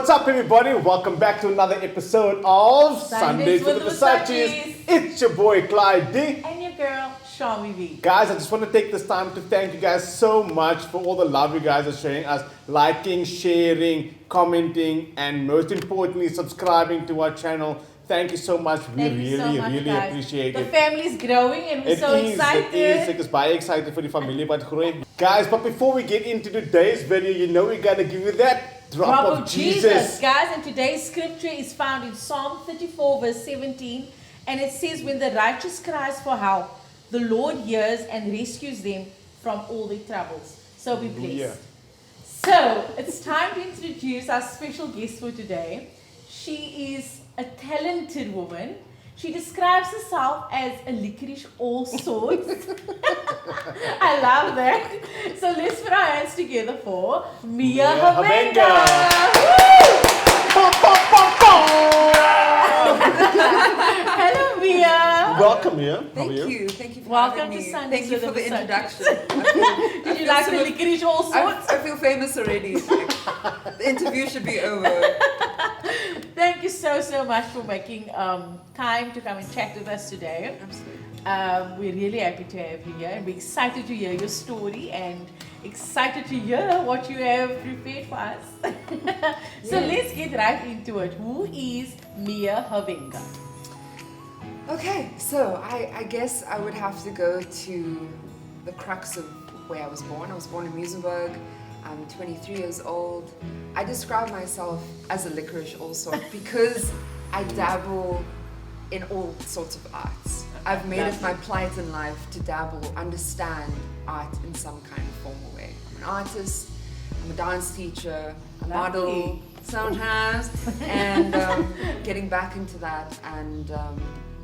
What's up, everybody? Welcome back to another episode of Sundaze with the Versaces. It's your boy Clyde D. And your girl, Shami V. Guys, I just want to take this time to thank you guys so much for all the love you guys are showing us, liking, sharing, commenting, and most importantly, subscribing to our channel. Thank you so much. We really guys. appreciate the it. The family's growing and we're so excited. It is. Ek is baie excited for the family, but groei. Guys, but before we get into today's video, you know we gotta give you that drop of Jesus. Guys, and today's scripture is found in Psalm 34 verse 17, and it says, when the righteous cries for help, the Lord hears and rescues them from all their troubles. So be blessed. Yeah. So, it's time to introduce our special guest for today. She is a talented woman. She describes herself as a licorice all sorts. I love that. So let's put our hands together for Mia Havenga. Hello, Mia. Welcome, Mia. Thank you. Thank you for Welcome having to me. Sundaze Thank you with for the the Versaces. introduction. Did you like the licorice all sorts? I feel famous already. The interview should be over. Thank you so much for making time to come and chat with us today. Absolutely. We're really happy to have you here, and we're excited to hear your story and excited to hear what you have prepared for us. So let's get right into it. Who is Mia Havenga? Okay, so I guess I would have to go to the crux of where I was born. I was born in Muizenberg. I'm 23 years old. I describe myself as a licorice also because I dabble in all sorts of arts. I've made it my plight in life to dabble, understand art in some kind of formal way. I'm an artist, I'm a dance teacher, a model, sometimes, and getting back into that, and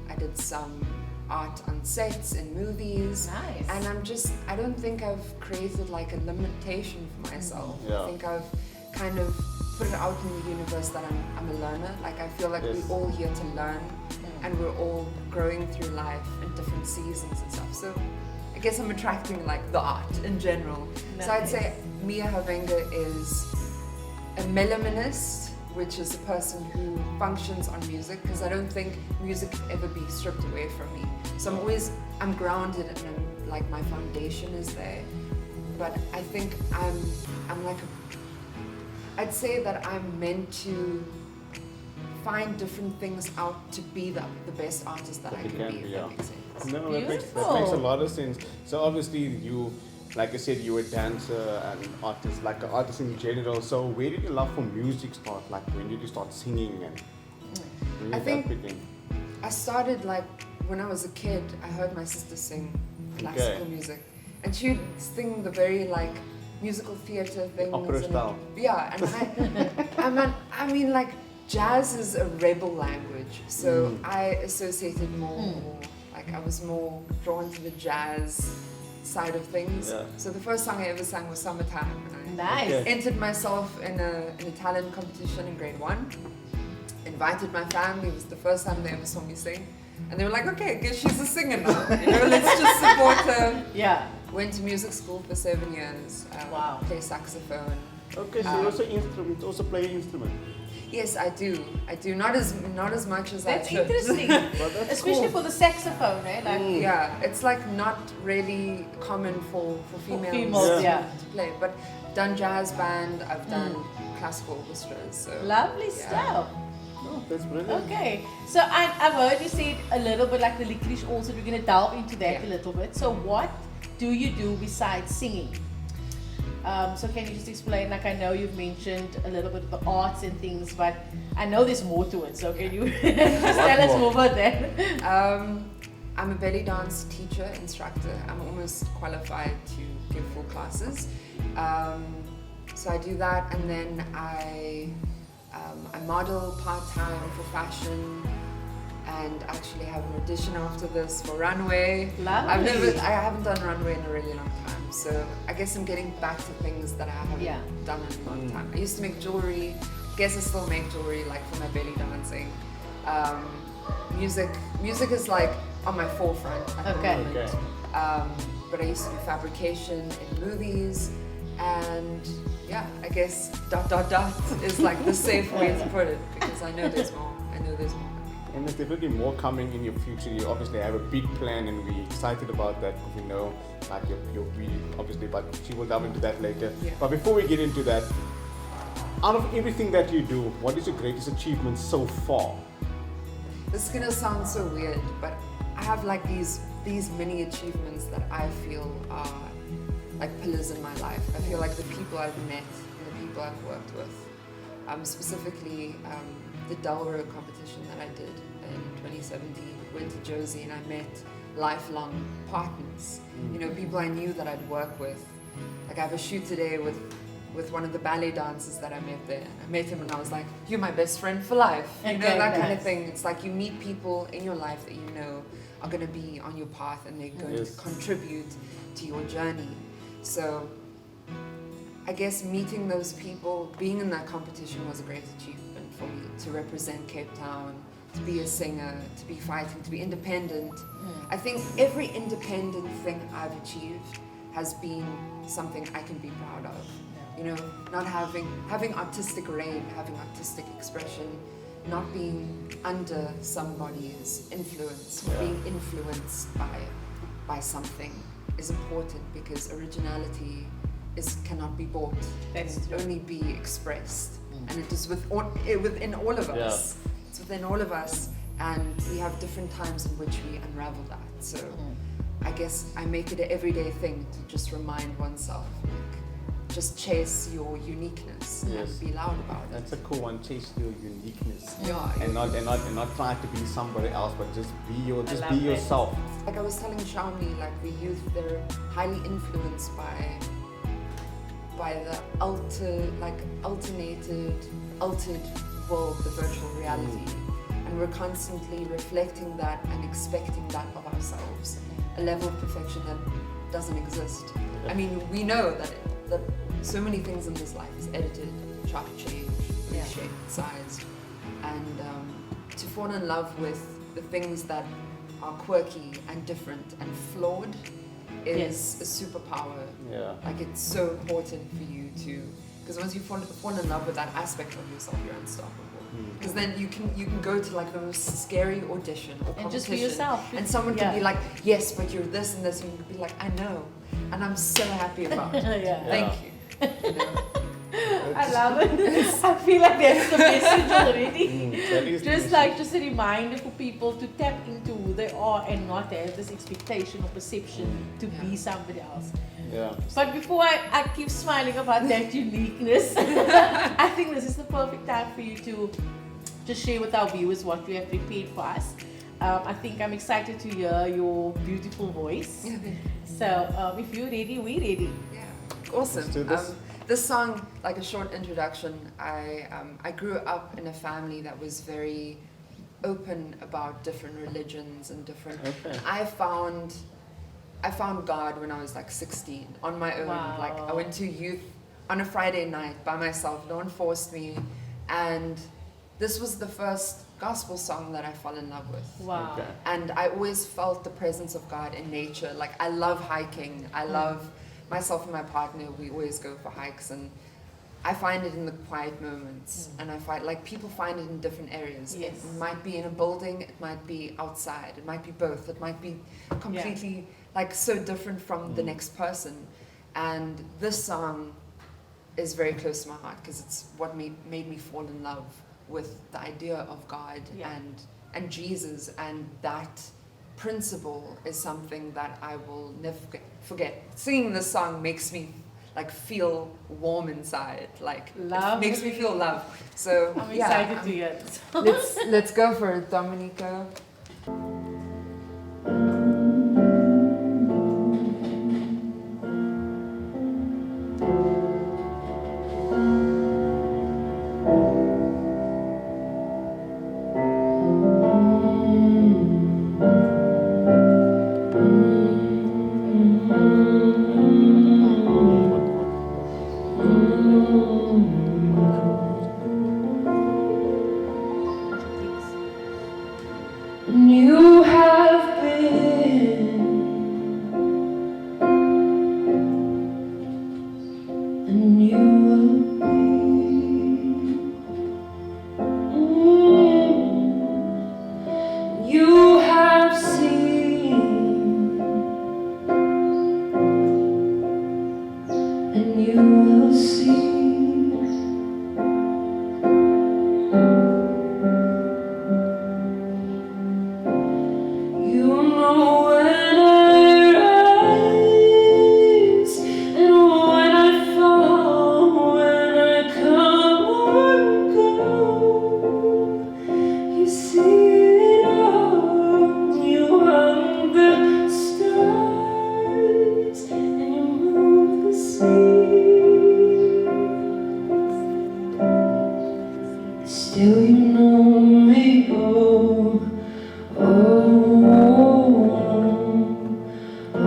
I did some art on sets in movies. Nice. And I don't think I've created like a limitation for myself. Yeah. I think I've kind of put it out in the universe that I'm a learner. Like I feel like we're all here to learn, and we're all growing through life in different seasons and stuff. So I guess I'm attracting like the art in general. Nice. So I'd say Mia Havenga is a melomanist, which is a person who functions on music, because I don't think music can ever be stripped away from me. So I'm grounded, and like my foundation is there. But I think I'm like I'd say that I'm meant to find different things out to be the best artist that I can be, if that makes sense. No, that makes a lot of sense. So obviously you, like I said, you're a dancer and artist, like an artist in general. So where did your love for music start? Like when did you start singing, and when I did think that begin? I started like when I was a kid. I heard my sister sing classical music, and she would sing the very like musical theatre things. Opera style. Yeah, and I mean like jazz is a rebel language, so I associated more, like I was more drawn to the jazz side of things. Yeah. So the first song I ever sang was Summertime, and Nice. Okay. entered myself in a talent competition in grade 1. Invited my family. It was the first time they ever saw me sing, and they were like, "Okay, I guess she's a singer now. You know, let's just support her." Yeah. Went to music school for 7 years. Wow. Play saxophone. Okay, so you also play an instrument. Yes, I do. Not as much as That's I should. interesting. Well, that's Especially cool. for the saxophone, eh? Like, Yeah, it's like not really common for females yeah. to play. But done jazz band. I've done classical orchestras. So Lovely yeah. stuff. Oh, that's brilliant. Okay, so I've heard you said a little bit like the licorice also. We're going to delve into that a little bit. So what do you do besides singing? So can you just explain, like I know you've mentioned a little bit of the arts and things, but I know there's more to it. So can you just tell us more about that? I'm a belly dance teacher, instructor. I'm almost qualified to give full classes. So I do that, and then I model part-time for fashion, and actually have an audition after this for runway. Lovely. I haven't done runway in a really long time, so I guess I'm getting back to things that I haven't done in a long time. I used to make jewelry. Guess I still make jewelry, like for my belly dancing. Music is like on my forefront at the moment. Okay. But I used to do fabrication in movies, And yeah, I guess ... is like the safe way to put it, because I know there's more. I know there's more. And there's definitely more coming in your future. You obviously have a big plan, and we're excited about that because we know like your obviously, but she will delve into that later. Yeah. But before we get into that, out of everything that you do, what is your greatest achievement so far? This is gonna sound so weird, but I have like these mini achievements that I feel are like pillars in my life. I feel like the people I've met and the people I've worked with, specifically the Delro competition that I did in 2017, went to Josie and I met lifelong partners. You know, people I knew that I'd work with. Like I have a shoot today with one of the ballet dancers that I met there. I met him and I was like, you're my best friend for life. You know, that kind of thing. It's like you meet people in your life that you know are going to be on your path and they're going to contribute to your journey. So I guess meeting those people, being in that competition was a great achievement for me, to represent Cape Town, to be a singer, to be fighting, to be independent. I think every independent thing I've achieved has been something I can be proud of. You know, not having artistic reign, having artistic expression, not being under somebody's influence, being influenced by something is important, because originality cannot be bought. It can only be expressed, and it is within all of us. Yeah. It's within all of us, and we have different times in which we unravel that. So I guess I make it an everyday thing to just remind oneself, like, just chase your uniqueness and be loud about it. That's a cool one. Chase your uniqueness. Yeah. And not try to be somebody else, but just be yourself. Like I was telling Shawnee, like the youth, they're highly influenced by the altered world, the virtual reality. And we're constantly reflecting that and expecting that of ourselves. A level of perfection that doesn't exist. I mean, we know that so many things in this life is edited, chopped, changed, reshaped, sized. And to fall in love with the things that are quirky and different and flawed is a superpower. Yeah. Like it's so important for you to, because once you fall in love with that aspect of yourself, you're unstoppable. Because then you can go to like the most scary audition or competition, and just be yourself. And someone can be like, yes, but you're this and this, and you can be like, I know, and I'm so happy about it. Thank you. You know? I love it. I feel like that's the message already. Just a reminder for people to tap into who they are and not have this expectation or perception to be somebody else. Yeah. But before I keep smiling about that uniqueness, I think this is the perfect time for you to just share with our viewers what you have prepared for us. I think I'm excited to hear your beautiful voice. So if you're ready, we're ready. Yeah, awesome. Let's do this. This song, like a short introduction, I grew up in a family that was very open about different religions and different. Okay. I found God when I was like 16 on my own. Wow. Like I went to youth on a Friday night by myself. No one forced me, and this was the first gospel song that I fell in love with. Wow. Okay. And I always felt the presence of God in nature. Like I love hiking. I love myself and my partner. We always go for hikes, and I find it in the quiet moments. And I find like people find it in different areas. Yes. It might be in a building. It might be outside. It might be both. It might be completely like so different from the next person. And this song is very close to my heart because it's what made me fall in love with the idea of God and Jesus, and that principle is something that I will never forget. Singing this song makes me like feel warm inside, like love. It makes me feel love. So I'm excited to hear it. let's go for it, Dominica. Still you know me, oh, oh, oh,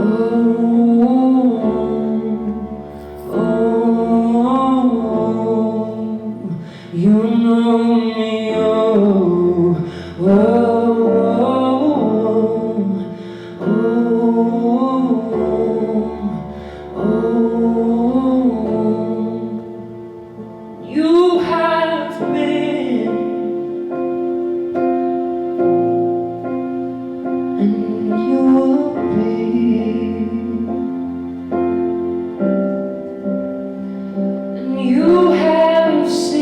oh, you know me, oh, oh, oh, oh, you have been, and you will be, and you have seen,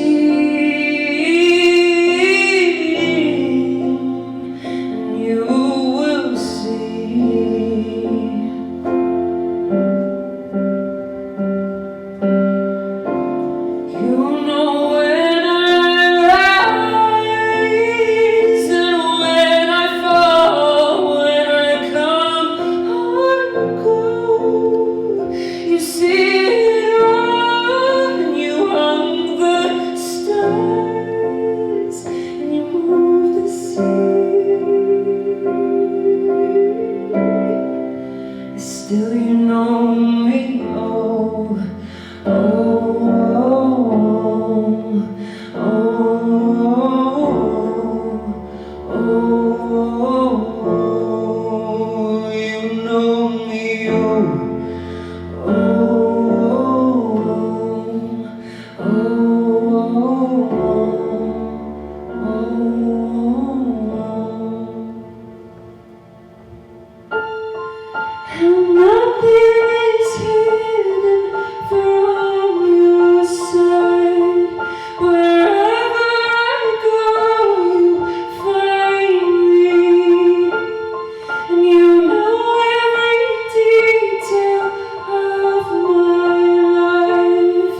and you will see. You know when I rise and when I fall, when I come or go. You see it all, and you hung the stars, and you moved the sea. Still you know me, oh, oh, oh, oh, you know me, oh, oh, and nothing is hidden from your sight. Wherever I go, you find me, and you know every detail of my life.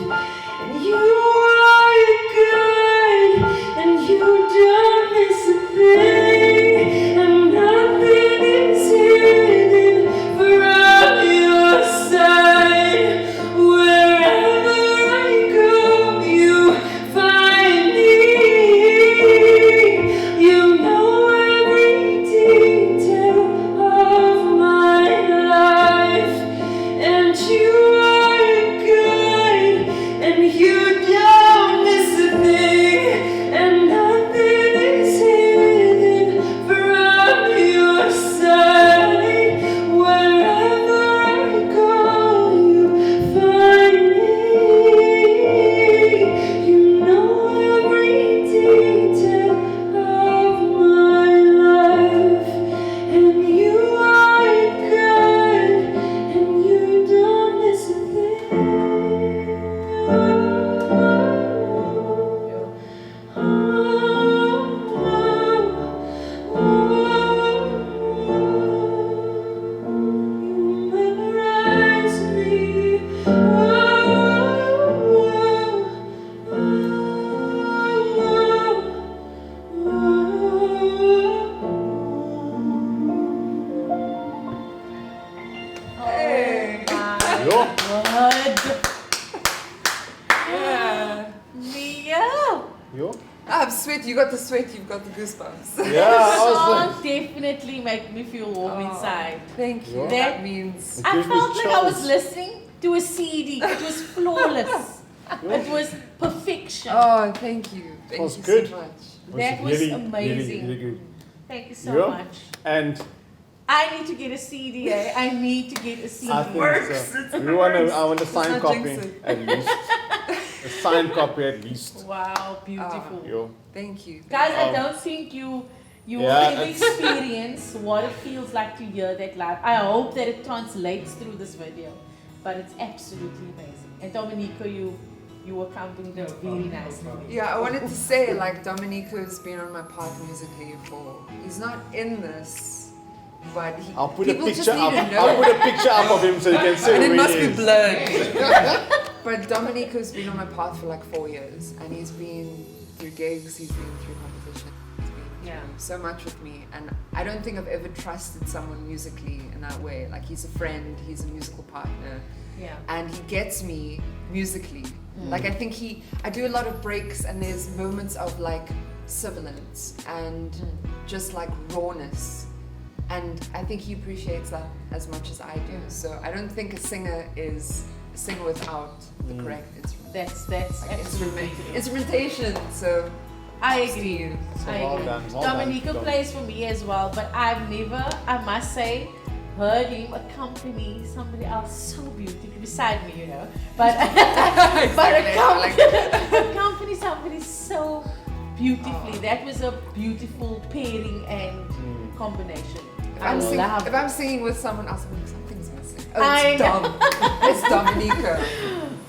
And you are good, and you don't miss a thing, and nothing is hidden from your sight. Wherever I go, you find me. You know every detail of my life, and you are good, and you don't miss a thing, and nothing is hidden from your sight. Wherever I go, you find me. You know every detail of my life, and you are good, and you don't miss a thing. Memorize me. Hey. Yo. Good. Yeah. Mia. Yo. I'm sweat. You got the sweat. You've got the goosebumps. Yeah, I This was like, song definitely make me feel warm inside. Thank you. Yeah. That means. I gives me felt like I was chills. listening to a CD. It was flawless. It was perfection. Oh, thank you. Thank was you good. so much. That was really, amazing. Really, really good. Thank you so Yeah. much. And I need to get a CD. I need to get a CD. I think so. I want a signed not copy jinx it. at least. A signed copy at least. Wow, beautiful. Yo. Thank you. Guys, I Um, don't think you will yeah, ever it's- experience what it feels like to hear that live. I hope that it translates through this video, but it's absolutely amazing. And Dominico, you were counting them very nicely. Yeah, I wanted to say, like, Dominico's been on my path musically for. He's not in this, but he. I'll put a people just picture up. need to know. I'll put a picture up of him so you can see And who it he must be is. blurred. But Dominico's been on my path for like 4 years, and he's been through gigs, he's been through competition, he's been through Yeah. so much with me, and I don't think I've ever trusted someone musically in that way. Like, he's a friend, he's a musical partner, Yeah. and he gets me musically. Like I think I do a lot of breaks, and there's moments of like sibilance and just like rawness, and I think he appreciates that as much as I do. So I don't think a singer is a singer without the correct instrument. That's Like absolutely instrumentation. So I to agree. you. So I well agree. done, well Dominico done. plays for me as well, but I've never, I must say, heard him accompany somebody else so beautifully beside me, you know. But accompany somebody so beautifully. That was a beautiful pairing and combination. If I'm singing with someone else, I'm like, something's missing. Oh, I it's Dom. It's Dominico.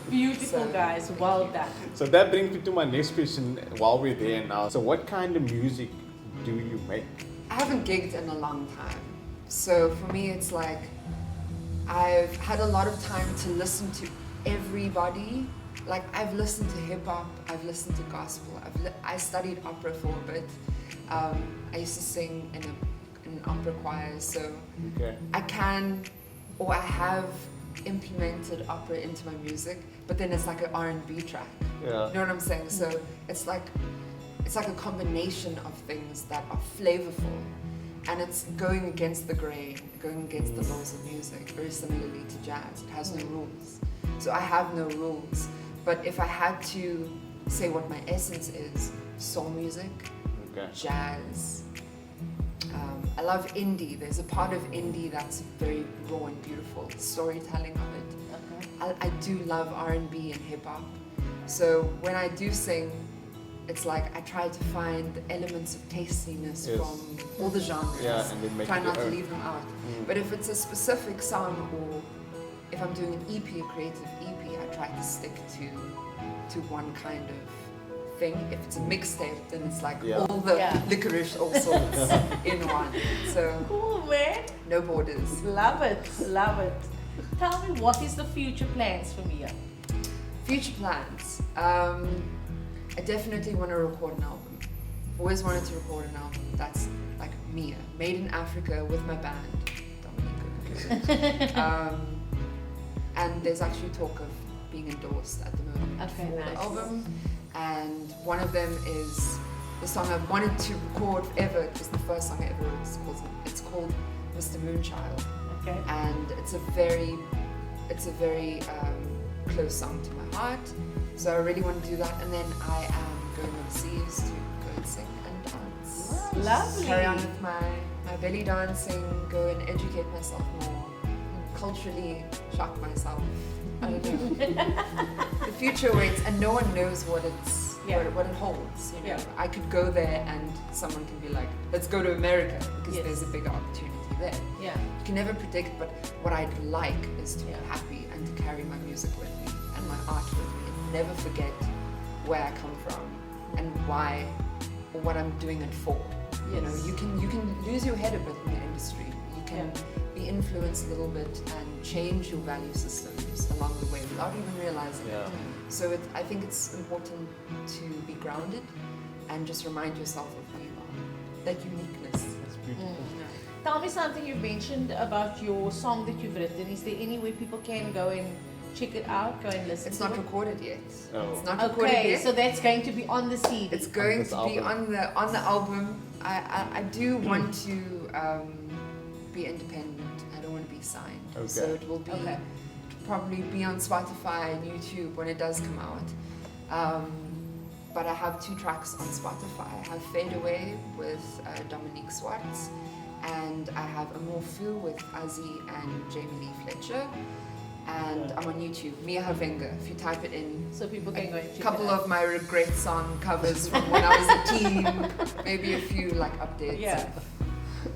Beautiful So, guys, well done. So that brings me to my next question while we're there now. So what kind of music do you make? I haven't gigged in a long time. So for me, it's like I've had a lot of time to listen to everybody. Like I've listened to hip hop, I've listened to gospel. I studied opera for a bit. I used to sing in an opera choir, so I have implemented opera into my music, but then it's like an R&B track. Yeah. You know what I'm saying? So it's like a combination of things that are flavorful, and it's going against the grain, going against the laws of music, very similarly to jazz. It has no rules. So I have no rules. But if I had to say what my essence is, soul music, jazz. I love indie. There's a part of indie that's very raw and beautiful, the storytelling of it. I do love R&B and hip hop. So when I do sing, it's like I try to find the elements of tastiness from all the genres. Yeah, and then make try it not your to own. leave them out. But if it's a specific song, or if I'm doing an EP, a creative EP, I try to stick to one kind of thing. If it's a mixtape, then it's like all the licorice, all sorts in one. So Cool, man. no borders. Love it, love it. Tell me, what is the future plans for Mia? Future plans. I definitely want to record an album. I've always wanted to record an album that's like Mia, made in Africa with my band, Dominico. And there's actually talk of being endorsed at the moment for the album. And one of them is the song I've wanted to record forever. It was the first song I ever wrote. It's called Mr. Moonchild. Okay. And it's a very close song to my heart. So I really want to do that. And then I am going overseas to go and sing and dance. Lovely. Carry on with my belly dancing, go and educate myself more, culturally shock myself. I don't know. The future waits, and no one knows what it holds. You know? I could go there and someone can be like, let's go to America, because there's a bigger opportunity there. Yeah. You can never predict, but what I'd like is to be happy and to carry my music with me and my art with me, and never forget where I come from and why, or what I'm doing it for. You know, you can lose your head a bit in the industry. You can be influenced a little bit and change your value systems along the way without even realizing it. So I think it's important to be grounded and just remind yourself of who you are, that uniqueness. That's beautiful. Tell me something you've mentioned about your song that you've written. Is there any way people can go and check it out, go and listen It's to not it? recorded yet. Oh. It's not recorded Okay, yet. so that's going to be on the CD. It's going this to be album. on the album. I do want to be independent. I don't want to be signed. Okay. So it will be probably be on Spotify and YouTube when it does come out. But I have 2 tracks on Spotify. I have Fade Away with Dominique Swartz, and I have Amour Fou with Azzy and Jamie Lee Fletcher. And I'm on YouTube, Mia Havenga. If you type it in, So people can go and check a couple it out. of my regret song covers from when I was a teen, maybe a few like updates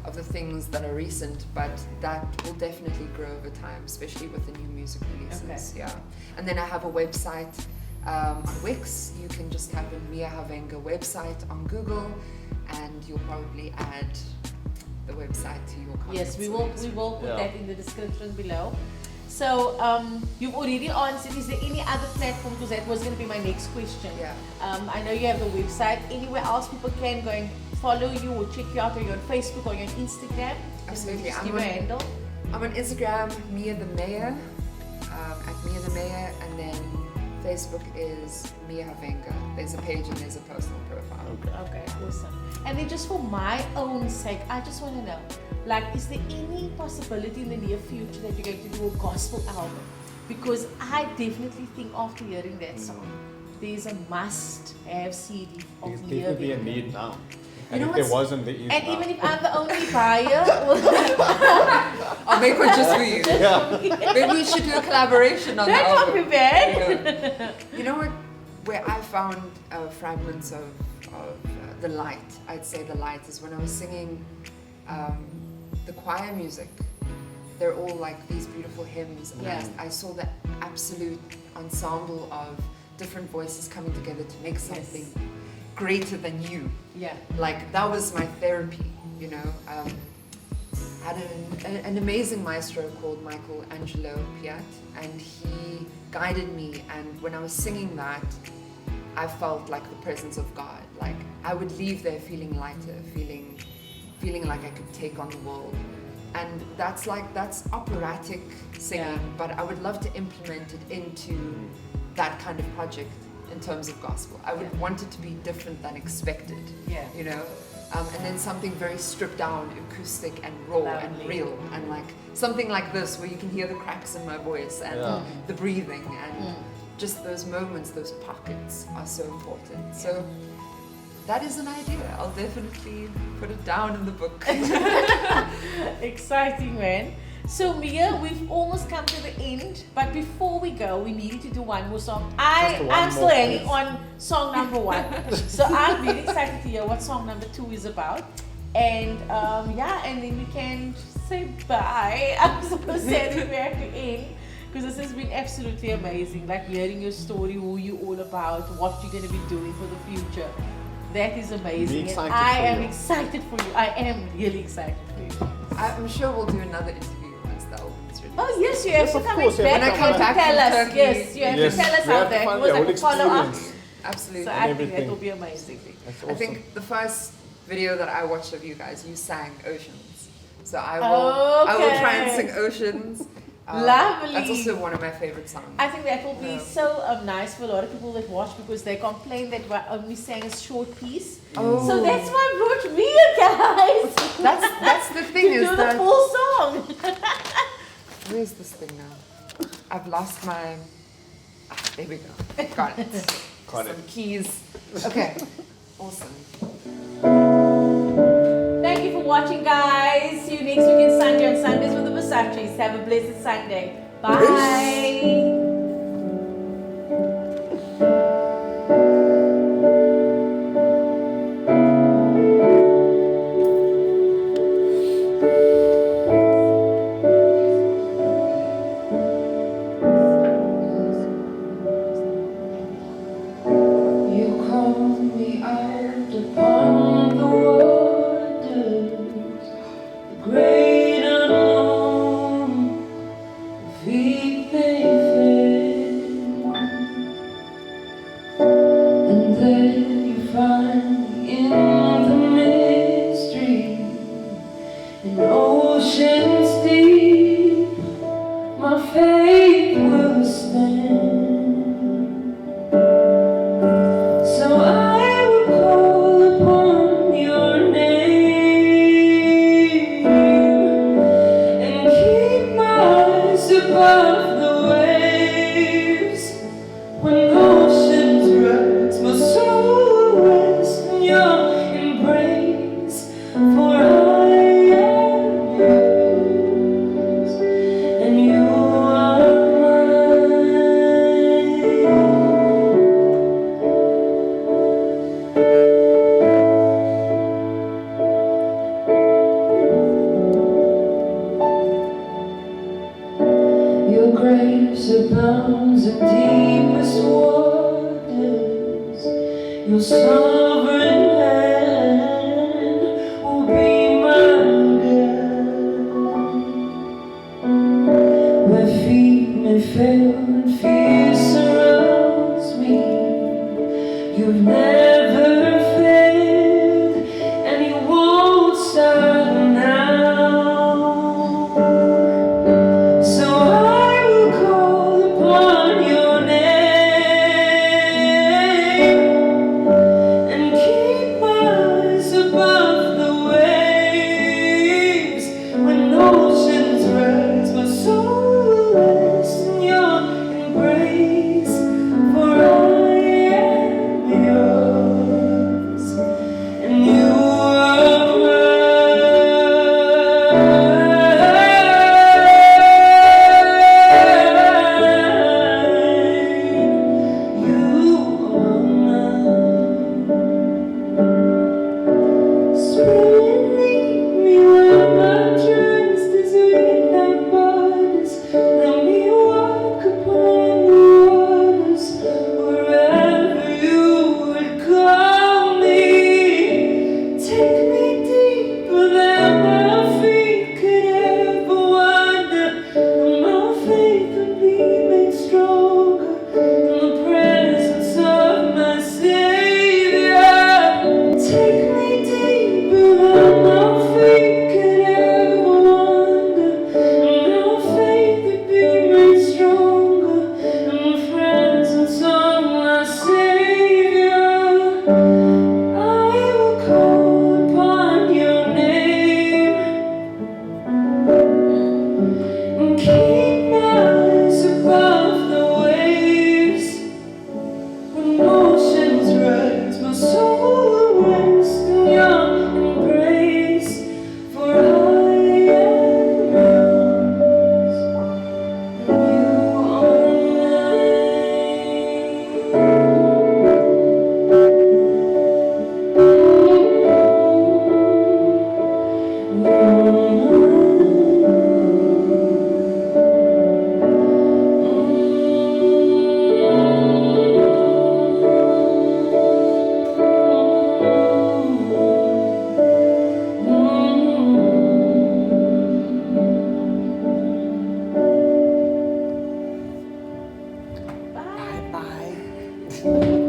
of the things that are recent, but that will definitely grow over time, especially with the new music releases. Yeah. And then I have a website on Wix. You can just type in Mia Havenga website on Google, and you'll probably add the website to your comments. Yes, we will put that in the description below. So you've already answered. Is there any other platform? Because that was going to be my next question. Yeah. I know you have a website. Anywhere else people can go and follow you or check you out? Are you on Facebook or you're on Instagram? Absolutely. Just give a handle. I'm on Instagram, Mia the Mayor, at Mia the Mayor, and then Facebook is Mia Havenga. There's a page and there's a personal profile. Okay, awesome. And then just for my own sake, I just want to know, like, is there any possibility in the near future that you're going to do a gospel album? Because I definitely think after hearing that song, there's a must-have CD of There's Mia definitely a Havenga. need now. You And know if there what's- wasn't, there is And now. even if I'm the only buyer, I'll make one just for you. Yeah. Maybe we should do a collaboration on that the won't be album. bad. You know what? Where I found fragments of the light, I'd say the light is when I was singing the choir music. They're all like these beautiful hymns, and Yeah. I saw the absolute ensemble of different voices coming together to make something greater than you. Yeah. Like that was my therapy, you know. I had an amazing maestro called Michael Angelo Piat, and he guided me. And when I was singing that, I felt like the presence of God. Like I would leave there feeling lighter, feeling like I could take on the world. And that's operatic singing, Yeah. but I would love to implement it into that kind of project in terms of gospel. I would want it to be different than expected. Yeah. You know, and then something very stripped down, acoustic and raw and Lovely. real, and like something like this where you can hear the cracks in my voice and Yeah. the breathing and just those moments, those pockets are so important. So that is an idea. I'll definitely put it down in the book. Exciting, man. So Mia, we've almost come to the end, but before we go, we need to do one more song. Just one I'm still more, hanging please. on song number 1. So I'm really excited to hear what song number 2 is about. And and then we can say bye. I'm so sad that we have to end, because this has been absolutely amazing. Like hearing your story, who you're all about, what you're going to be doing for the future. That is amazing. excited And I for am you. excited for you. I am really excited for you. I'm sure we'll do another interview once the album is released. Oh yes, you have Yes, to of come course, yeah. back. When I You come have to back tell from us. Turkey, Yes, you have Yes, to tell us we how have to that find was the like whole a follow up. experience. Absolutely. So And I think that everything. will be amazing. That's I awesome. think the first video that I watched of you guys, you sang Oceans. So I will try and sing Oceans. Lovely. That's also one of my favorite songs. I think that will be Yeah. so nice for a lot of people that watch, because they complain that we only sang a short piece. Oh. So that's why I brought Mia, guys. That's the thing to is do the that full song. where's this thing now? I've lost my. There we go. Got it. Got Some it. keys. Okay. Awesome. Thank you for watching, guys. See you next week in Sunday on Sundays with the Versaces. Have a blessed Sunday. Bye. You call me out upon the waters, the great unknown, feet may fail, and then you find me in the mystery, in oceans deep, my faith will stand. So I will call upon your name and keep my eyes above the waves. When oceans rise, my soul will rest in your embrace. For I am yours and you are mine. Your grace abounds in deepest waters. Your sovereign hand will be my guide. Where feet may fail and fear surrounds me, you've never failed and you won't stop now. So I will call upon your name it.